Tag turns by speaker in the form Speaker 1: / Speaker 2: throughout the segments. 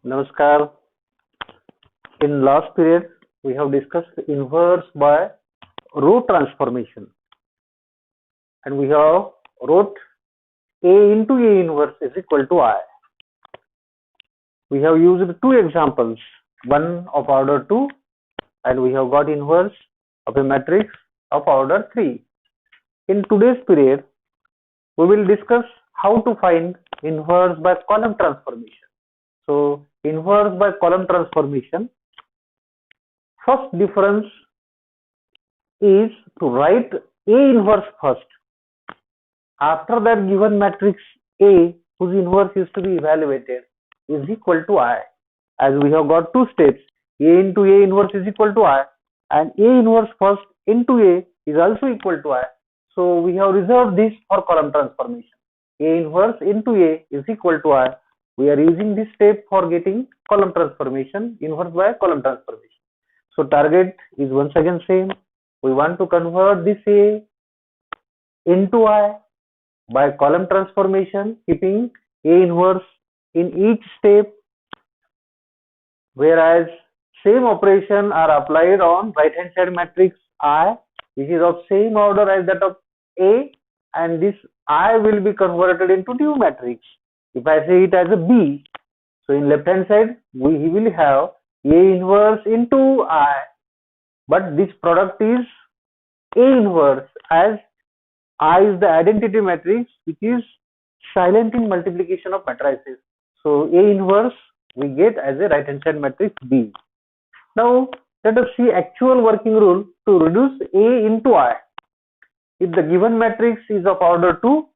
Speaker 1: Namaskar. In last period, we have discussed inverse by row transformation, and we have wrote A into A inverse is equal to I. We have used two examples, one of order 2, and we have got inverse of a matrix of order 3. In today's period, we will discuss how to find inverse by column transformation. So, inverse by column transformation, first difference is to write A inverse first. After that, given matrix A whose inverse is to be evaluated is equal to I. As we have got two steps, A into A inverse is equal to I, and A inverse first into A is also equal to I. So we have reserved this for column transformation. A inverse into A is equal to I. We are using this step for getting column transformation, inverse by column transformation. So target is once again same. We want to convert this A into I by column transformation, keeping A inverse in each step, whereas same operation are applied on right hand side matrix I, which is of same order as that of A, and this I will be converted into new matrix. If I say it as a B, so in left hand side we will have A inverse into I, but this product is A inverse, as I is the identity matrix which is silent in multiplication of matrices. So A inverse we get as a right hand side matrix B. Now let us see actual working rule to reduce A into I. If the given matrix is of order 2,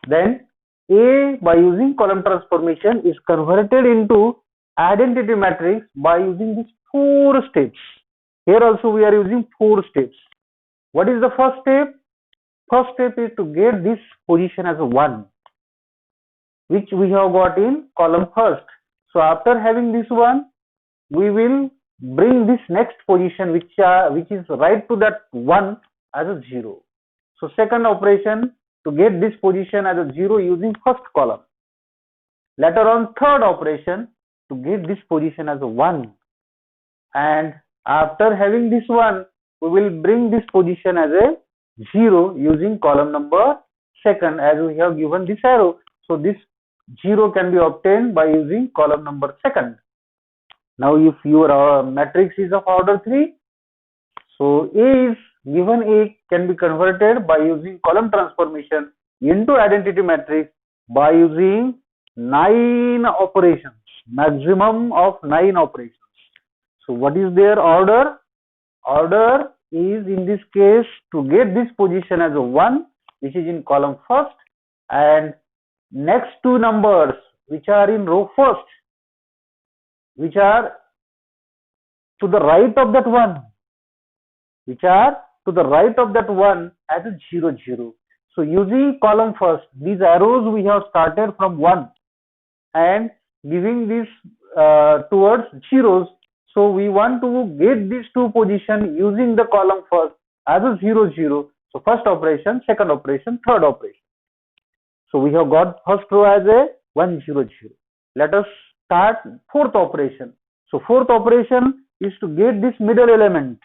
Speaker 1: then A by using column transformation is converted into identity matrix by using these 4 steps. Here also we are using 4 steps. What is the first step? First step is to get this position as a 1, which we have got in column first. So after having this one, we will bring this next position which is right to that 1 as a 0. So second operation, to get this position as a 0 using first column. Later on, third operation, to get this position as a 1. And after having this one, we will bring this position as a 0 using column number second, as we have given this arrow. So this 0 can be obtained by using column number second. Now if your matrix is of order 3, so A is given A can be converted by using column transformation into identity matrix by using 9 operations, maximum of 9 operations. So what is their order? Order is in this case to get this position as a 1, which is in column first, and next two numbers which are in row first, which are to the right of that 1, which are to the right of that 1 as a 0, 0. So using column first, these arrows we have started from 1 and giving this towards zeros. So we want to get these two positions using the column first as a 0, 0. So first operation, second operation, third operation. So we have got first row as a 1, 0, 0. Let us start fourth operation. So fourth operation is to get this middle element.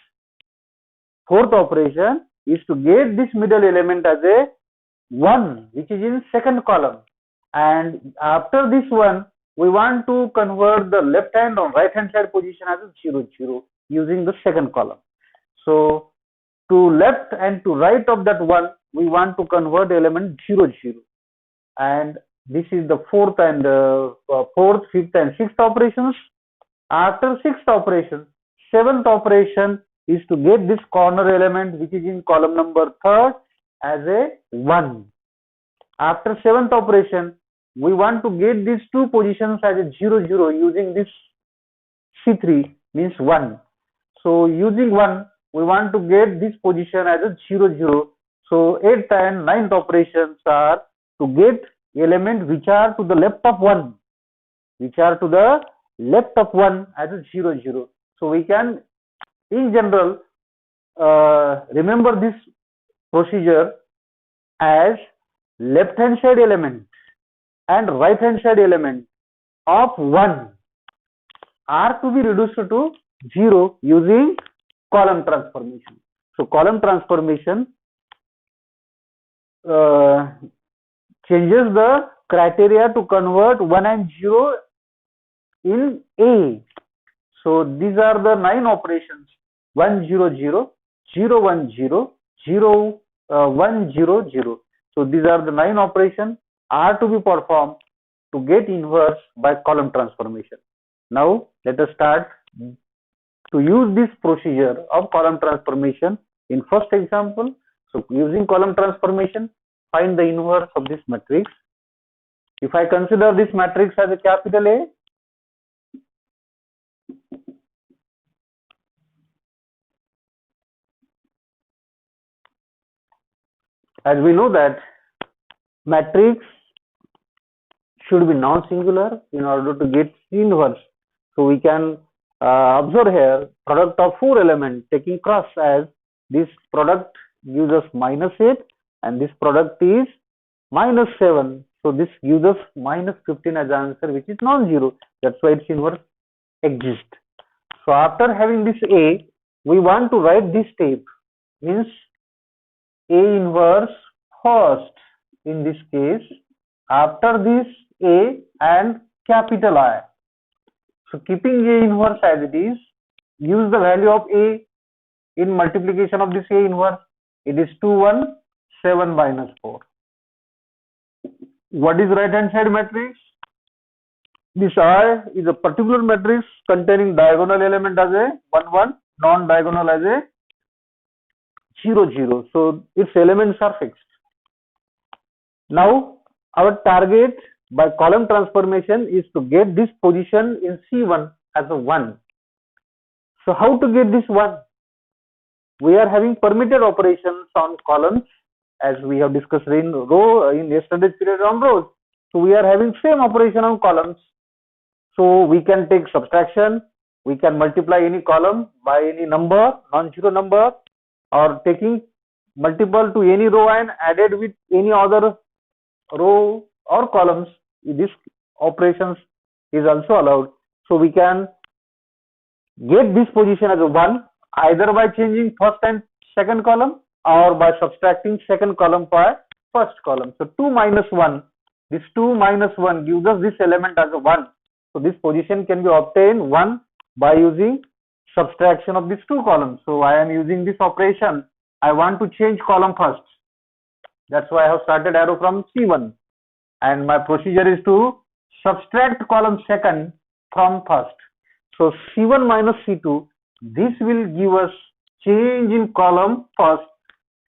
Speaker 1: Fourth operation is to get this middle element as a 1, which is in second column. And after this one, we want to convert the left hand on right hand side position as a 0, 0 using the second column. So to left and to right of that 1, we want to convert element 0, 0. And this is the fourth, fifth and sixth operations. After sixth operation, seventh operation is to get this corner element which is in column number third as a 1. After seventh operation, we want to get these two positions as a 0, 0 using this C3 means 1. So using 1, we want to get this position as a 0, 0. So 8th and 9th operations are to get element which are to the left of 1, which are to the left of 1 as a 0, 0. So we can in general remember this procedure as left hand side element and right hand side element of 1 are to be reduced to 0 using column transformation. So column transformation changes the criteria to convert 1 and 0 in A. So these are the 9 operations: 1 0 0, 0 1 0, 0 1 0 0. So these are the 9 operations are to be performed to get inverse by column transformation. Now let us start to use this procedure of column transformation in first example. So using column transformation, find the inverse of this matrix. If I consider this matrix as a capital A, as we know that matrix should be non-singular in order to get inverse. So we can observe here product of 4 elements taking cross, as this product gives us -8 and this product is -7. So this gives us -15 as the answer, which is non-zero. That's why its inverse exists. So after having this A, we want to write this step, means A inverse first in this case, after this A and capital I. So keeping A inverse as it is, use the value of A in multiplication of this A inverse. It is 2 1 7 minus 4. What is right hand side matrix? This I is a particular matrix containing diagonal element as a 1 1, non-diagonal as a 0 0. So its elements are fixed. Now our target by column transformation is to get this position in C1 as a 1. So how to get this 1? We are having permitted operations on columns, as we have discussed in yesterday's period on rows. So we are having same operation on columns. So we can take subtraction, we can multiply any column by any number, non-zero number, or taking multiple to any row and added with any other row or columns. This operations is also allowed. So we can get this position as a 1 either by changing first and second column or by subtracting second column by first column. So 2 minus 1, this 2 minus 1 gives us this element as a 1. So this position can be obtained 1 by using subtraction of these 2 columns. So I am using this operation. I want to change column first. That's why I have started arrow from C1. And my procedure is to subtract column second from first. So C1 minus C2, this will give us change in column first,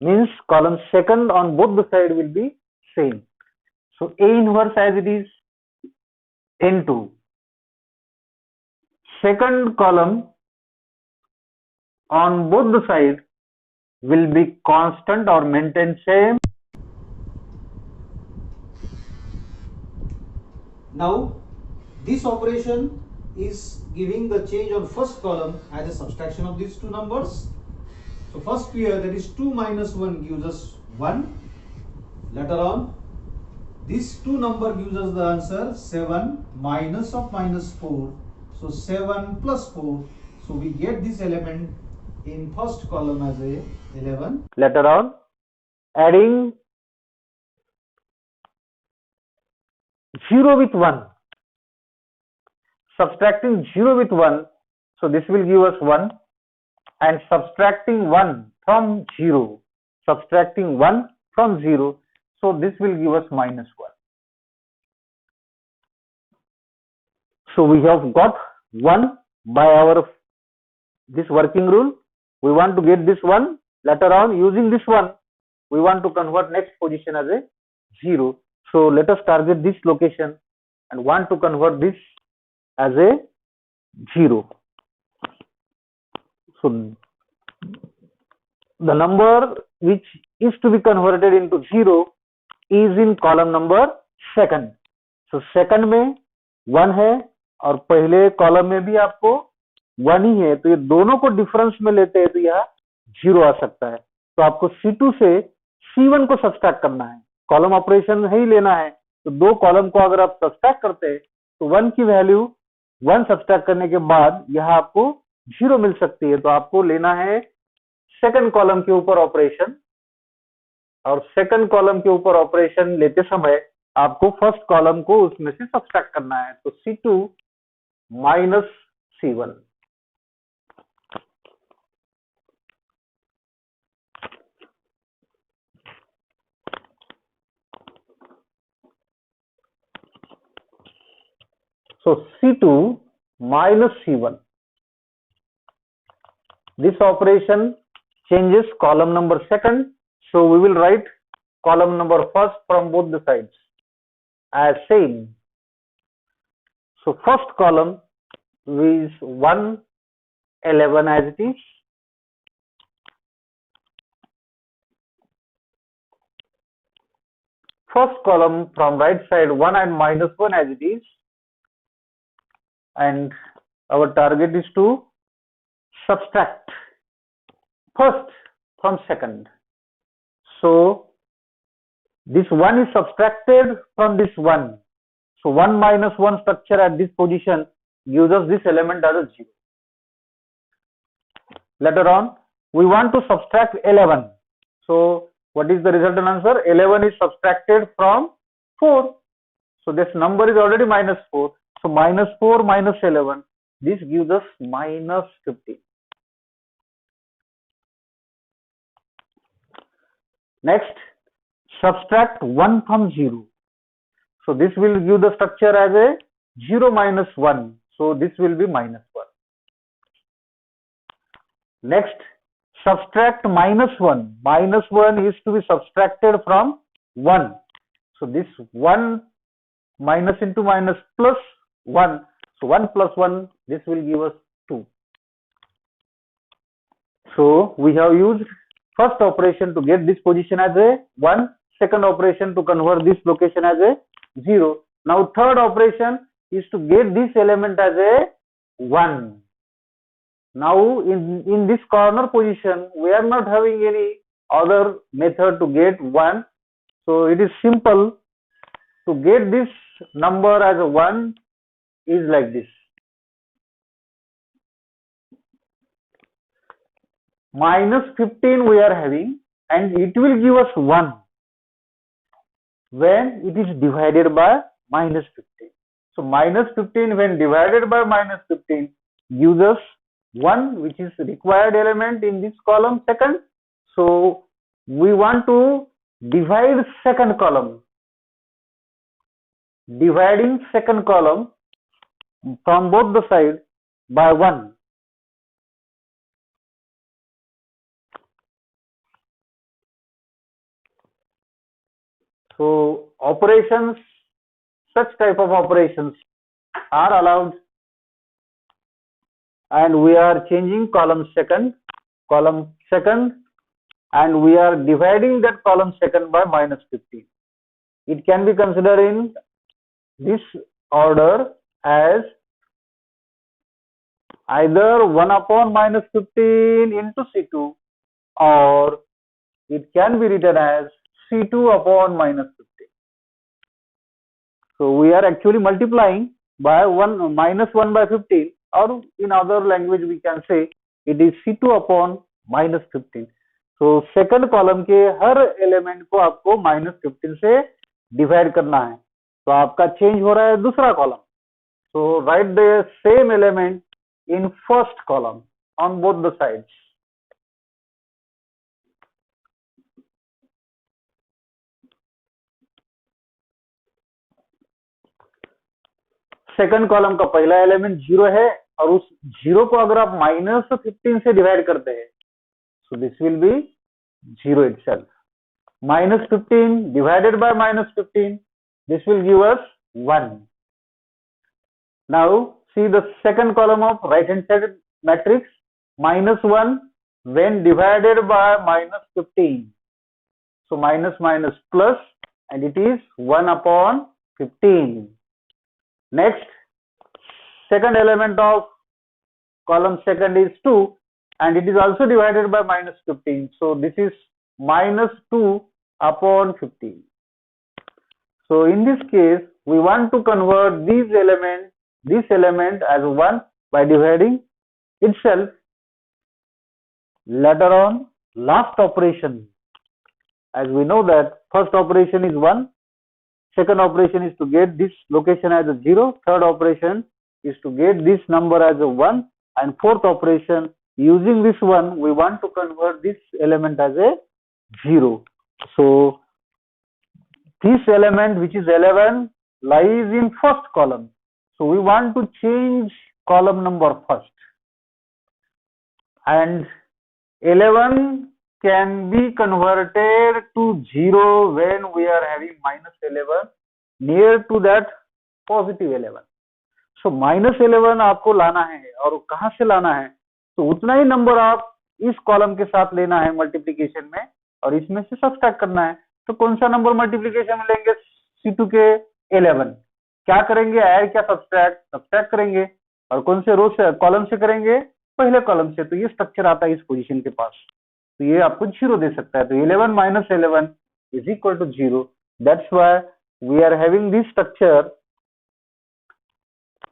Speaker 1: means column second on both the side will be same. So A inverse as it is N2. Second column on both the sides will be constant or maintain same.
Speaker 2: Now this operation is giving the change on first column as a subtraction of these two numbers. So first pair, that is 2 minus 1, gives us 1. Later on, this 2 number gives us the answer 7 minus of minus 4. So 7 plus 4. So we get this element in first column as a 11.
Speaker 1: Later on, adding 0 with 1, subtracting 0 with 1, so this will give us 1, and subtracting 1 from 0, subtracting 1 from 0, so this will give us minus 1. So we have got 1 by our this working rule. We want to get this 1. Later on, using this 1, we want to convert next position as a 0. So let us target this location and want to convert this as a 0. So the number which is to be converted into 0 is in column number second. So second में 1 है और पहले column में भी आपको 1 ही है, तो ये दोनों को डिफरेंस में लेते हैं तो यहाँ 0 आ सकता है. तो आपको C2 से C1 को सब्सट्रैक्ट करना है, कॉलम ऑपरेशन ही लेना है. तो दो कॉलम को अगर आप सब्सट्रैक्ट करते हैं तो 1 की वैल्यू 1 सब्सट्रैक्ट करने के बाद यहाँ आपको 0 मिल सकती है, तो आपको लेना है सेकंड कॉलम के ऊपर ऑपरेशन, और सेकंड कॉलम के ऊपर ऑपरेशन लेते समय आपको फर्स्ट कॉलम को उसमें से सब्सट्रैक्ट करना है। तो C2 minus C1, so C2 minus C1, this operation changes column number second, so we will write column number first from both the sides as same. So first column is 1, 11 as it is, first column from right side 1 and minus 1 as it is, and our target is to subtract first from second. So this 1 is subtracted from this 1. So 1 minus 1 structure at this position gives us this element as a 0. Later on, we want to subtract 11. So what is the resultant answer? 11 is subtracted from 4. So this number is already minus 4. So minus 4 minus 11. This gives us minus 15. Next, subtract 1 from 0. So this will give the structure as a 0 minus 1. So this will be minus 1. Next, subtract minus 1. Minus 1 is to be subtracted from 1. So this 1 minus into minus plus 1. So 1 plus 1, this will give us 2. So we have used first operation to get this position as a 1, second operation to convert this location as a 0. Now third operation is to get this element as a 1. Now in this corner position, we are not having any other method to get 1. So it is simple to get this number as a 1 is like this. Minus 15 we are having, and it will give us 1 when it is divided by minus 15. So minus 15 when divided by minus 15 gives us 1, which is required element in this column second. So we want to divide second column. Dividing second column from both the sides by 1. So operations, such type of operations are allowed, and we are changing column second, and we are dividing that column second by minus 15. It can be considered in this order as either 1 upon minus 15 into C2, or it can be written as C2 upon minus 15. So we are actually multiplying by 1 minus 1 by 15, or in other language we can say it is C2 upon minus 15. So second column के हर element को आपको minus 15 से divide करना है, तो आपका change हो रहा है दूसरा column. So write the same element in first column on both the sides. Second column का पहला एलिमेंट 0 है, और उस 0 को अगर आप माइनस 15 से डिवाइड करते हैं, so this will be 0 itself. Minus 15 divided by minus 15, this will give us 1. Now see the second column of right hand side matrix, minus 1 when divided by minus 15. So minus minus plus, and it is 1 upon 15. Next, second element of column second is 2, and it is also divided by minus 15. So this is minus 2 upon 15. So in this case, we want to convert these elements this element as 1 by dividing itself. Later on, last operation, as we know that first operation is 1, second operation is to get this location as a 0, third operation is to get this number as a 1, and fourth operation, using this one, we want to convert this element as a 0. So this element, which is 11, lies in first column. So we want to change column number first, and 11 can be converted to 0 when we are having minus 11 near to that positive 11. So minus 11 आपको लाना है, और कहाँ से लाना है? तो उतना ही नंबर आप इस कॉलम के साथ लेना है मल्टीप्लिकेशन में, और इसमें से सब्ट्रैक्ट करना है. तो कौन सा नंबर मल्टीप्लिकेशन में लेंगे? C2 के 11. क्या करेंगे? ऐड क्या सब्ट्रैक्ट करेंगे. और कौन से रो से, कॉलम से करेंगे? पहले कॉलम से. तो ये स्ट्रक्चर आता है इस पोजीशन के पास, तो ये आपको 0 दे सकता है. तो 11 minus 11 is equal to 0. That's why we are having this structure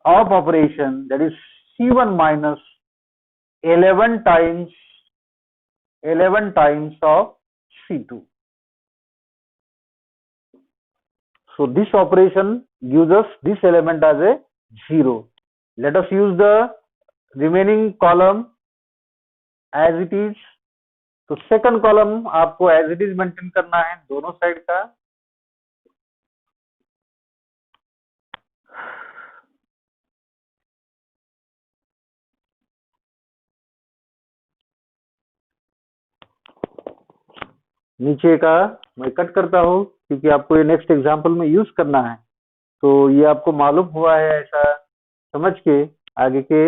Speaker 1: of operation, that is C1 minus 11 times of C2. So this operation gives us this element as a 0. Let us use the remaining column as it is. तो second column आपको as it is maintain करना है दोनों side का. नीचे का मैं cut करता हूं क्योंकि आपको ये नेक्स्ट एग्जांपल में यूज करना है, तो ये आपको मालूम हुआ है ऐसा समझ के आगे के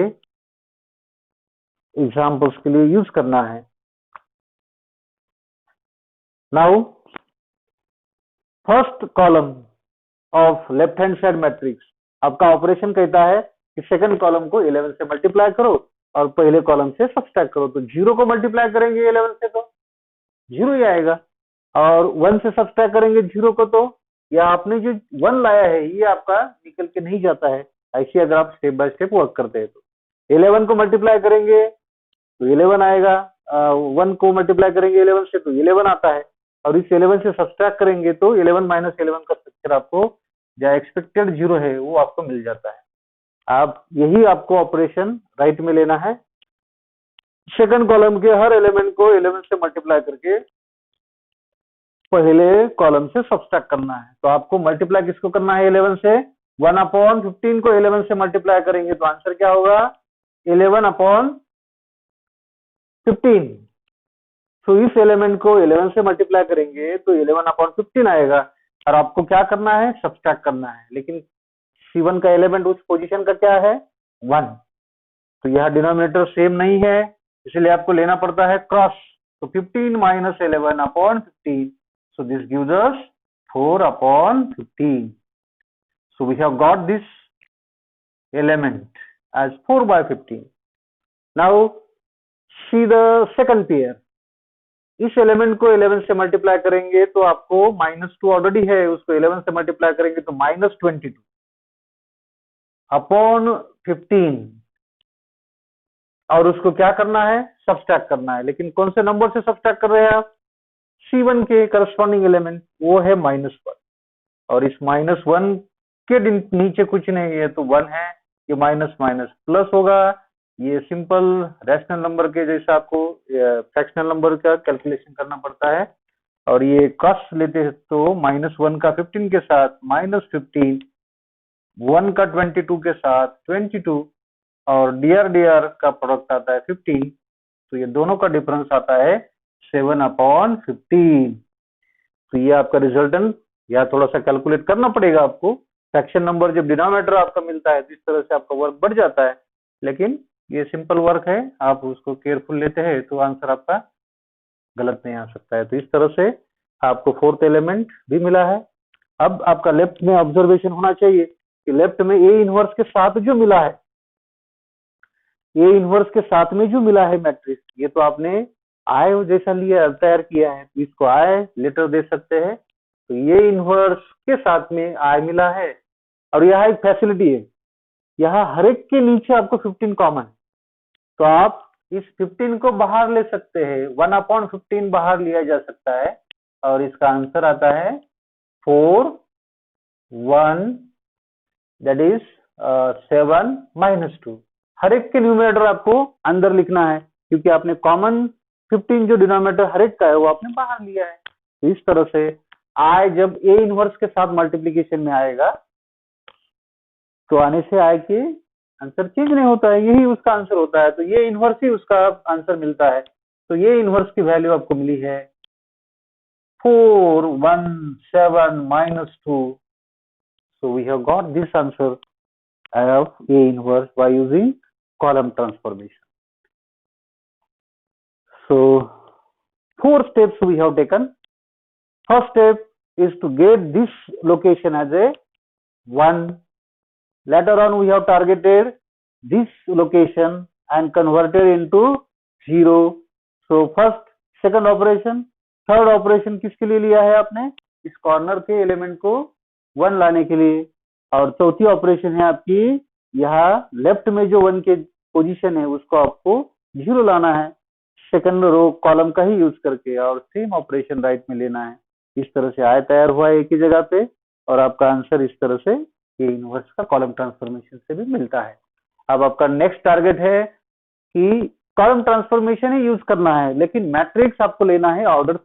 Speaker 1: एग्जांपल्स के लिए यूज करना है. Now, first column of left hand side matrix, आपका ऑपरेशन कहता है कि सेकंड कॉलम को 11 से मल्टीप्लाई करो और पहले कॉलम से सब्ट्रैक्ट करो. तो 0 को मल्टीप्लाई करेंगे 11 से तो 0 ही आएगा, और 1 से सब्ट्रैक्ट करेंगे 0 को तो या आपने जो 1 लाया है ये आपका निकल के नहीं जाता है. ऐसे अगर आप स्टेप बाय स्टेप वर्क करते हैं तो 11 को मल्टीप्लाई करेंगे तो 11 आएगा, 1 को मल्टीप्लाई करेंगे 11 से तो 11 आता है, और इस 11 से सब्ट्रैक्ट करेंगे तो 11 माइनस 11 का स्ट्रक्चर आपको जो एक्सपेक्टेड 0 है वो आपको मिल जाता है. आप यही आपको ऑपरेशन राइट में लेना है. सेकंड कॉलम के हर एलिमेंट को 11 से मल्टीप्लाई करके पहले कॉलम से सब्ट्रैक्ट करना है. तो आपको मल्टीप्लाई किसको करना है 11 से? 1/15 को 11 से मल्टीप्लाई करेंगे तो आंसर क्या होगा? 11/15. तो इस एलिमेंट को 11 से मल्टीप्लाई करेंगे तो 11/15 आएगा, और आपको क्या करना है? सब्ट्रैक्ट करना है. लेकिन C1 का एलिमेंट उस पोजीशन का क्या है? 1. तो यह डिनोमिनेटर सेम नहीं है, इसलिए आपको लेना पड़ता है क्रॉस. तो 15 minus 11/15, so this gives us 4/15. So we have got this element as 4/15. Now see the second pair. इस एलिमेंट को 11 से मल्टीप्लाई करेंगे तो आपको -2 ऑलरेडी है, उसको 11 से मल्टीप्लाई करेंगे तो -22/15, और उसको क्या करना है? सब्ट्रैक्ट करना है. लेकिन कौन से नंबर से सब्ट्रैक्ट कर रहे हैं आप? C1 के करस्पॉन्डिंग एलिमेंट, वो है -1, और इस -1 के नीचे कुछ नहीं है तो 1 है. ये माइनस माइनस प्लस होगा. ये सिंपल रैशनल नंबर के जैसा आपको फ्रैक्शनल नंबर का कैलकुलेशन करना पड़ता है, और ये क्रॉस लेते हैं तो -1 का 15 के साथ -15, 1 का 22 के साथ 22, और dr का प्रोडक्ट आता है 15. तो ये दोनों का डिफरेंस आता है 7/15. तो ये आपका रिजल्टेंट, या थोड़ा सा कैलकुलेट करना पड़ेगा आपको. फ्रैक्शन नंबर जब डिनोमिनेटर आपका मिलता है तो इस तरह से आपका वर्क बढ़ जाता है, लेकिन ये सिंपल वर्क है, आप उसको केयरफुल लेते हैं तो आंसर आपका गलत नहीं आ सकता है. तो इस तरह से आपको फोर्थ एलिमेंट भी मिला है. अब आपका लेफ्ट में ऑब्जर्वेशन होना चाहिए कि लेफ्ट में ए इनवर्स के साथ जो मिला है, ए इनवर्स के साथ में जो मिला है मैट्रिक्स, ये तो आपने आय जैसा लिया तैयार किया है, तो इसको आय लेटर दे सकते हैं. तो ये इनवर्स के साथ में आय मिला है, और यह एक फैसिलिटी है यहाँ हर एक के नीचे आपको 15 कॉमन है, तो आप इस 15 को बाहर ले सकते हैं, 1/15 बाहर लिया जा सकता है और इसका आंसर आता है 4 1 दैट इज 7 -2। हर एक के न्यूमरेटर आपको अंदर लिखना है क्योंकि आपने कॉमन 15 जो डिनोमिनेटर हर एक का है वो आपने बाहर लिया है। तो इस तरह से आई जब ए इनवर्स के साथ मल्टीप्लीकेशन में आएगा तो आने से आई के आंसर चेंज नहीं होता है, यही उसका आंसर होता है। तो ये इनवर्स ही उसका आंसर मिलता है। तो ये इनवर्स की वैल्यू आपको मिली है 4 1 7 -2। So we have got this answer of A inverse by using column transformation. So 4 steps we have taken. First step is to get this location as a 1. Later on we have targeted this location and converted into 0. So first second operation, third operation किसके लिए लिया है आपने? इस corner के element को 1 लाने के लिए। और चौथी ऑपरेशन है आपकी यहाँ लेफ्ट में जो 1 के पोजीशन है उसको आपको 0 लाना है सेकंड रो कॉलम का ही यूज करके, और सेम ऑपरेशन राइट में लेना है। इस तरह से आय तैयार हुआ एक ही जगह पे और आपका आंसर इस तरह से ये इनवर्स का कॉलम ट्रांसफॉर्मेशन से भी मिलता है। अब आपका नेक्स्ट टारगेट है कि कॉलम ट्रांसफॉर्मेशन ही यूज करना है, लेकिन मैट्रिक्स आपको लेना है ऑर्डर